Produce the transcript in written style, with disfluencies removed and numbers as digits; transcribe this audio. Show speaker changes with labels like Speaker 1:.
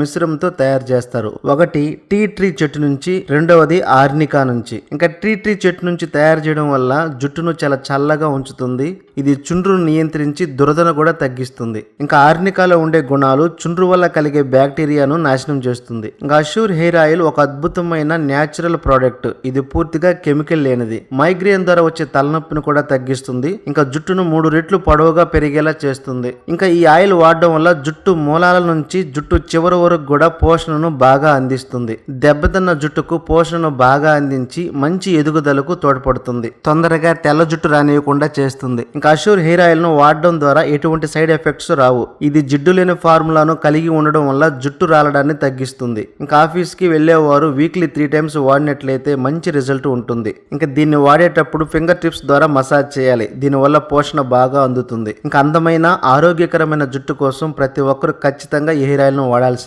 Speaker 1: మిశ్రమంతో తయారు చేస్తారు. ఒకటి టీ ట్రీ చెట్టు నుంచి, రెండవది ఆర్నికా నుంచి. ఇంకా టీ ట్రీ చెట్టు నుంచి తయారు చేయడం వల్ల జుట్టును చాలా చల్లగా ఉంచుతుంది. ఇది చుండ్రును నియంత్రించి దురదను కూడా తగ్గిస్తుంది. ఇంకా ఆర్నికాలో ఉండే గుణాలు చుండ్రు వల్ల కలిగే బ్యాక్టీరియాను నాశనం చేస్తుంది. ఇంకా అష్యూర్ హెయిర్ ఆయిల్ ఒక అద్భుతమైన న్యాచురల్ ప్రోడక్ట్. ఇది పూర్తిగా కెమికల్ లేనిది. మైగ్రేన్ ద్వారా వచ్చే తలనొప్పిని కూడా తగ్గిస్తుంది. ఇంకా జుట్టును 3 రెట్లు పొడవుగా పెరిగేలా చేస్తుంది. ఇంకా ఈ ఆయిల్ వాడడం వల్ల జుట్టు మూలాల నుంచి జుట్టు చివరి వరకు కూడా పోషణను బాగా అందిస్తుంది. దెబ్బతిన్న జుట్టుకు పోషణను బాగా అందించి మంచి ఎదుగుదలకు తోడ్పడుతుంది. తొందరగా తెల్ల జుట్టు రానివ్వకుండా చేస్తుంది. ఇంకా అష్యూర్ హెయిర్ ఆయిల్ ను వాడడం ద్వారా ఎటువంటి సైడ్ ఎఫెక్ట్స్ రావు. ఇది జిడ్డు లేని ఫార్ములాను కలిగి ఉండడం వల్ల జుట్టు రాలడాన్ని తగ్గిస్తుంది. ఇంకా ఆఫీస్ కి వెళ్లేవారు వీక్లీ 3 times వాడినట్లయితే మంచి రిజల్ట్ ఉంటుంది. ఇంకా దీన్ని వాడేటప్పుడు ఫింగర్ టిప్స్ ద్వారా మసాజ్ చేయాలి. దీనివల్ల పోషణ బాగా అందుతుంది. ఇంకా అందమైన ఆరోగ్యకరమైన జుట్టు కోసం ప్రతి ఒక్కరు ఖచ్చితంగా ఈ హెయిర్ ఆయిల్ ను వాడాల్సింది.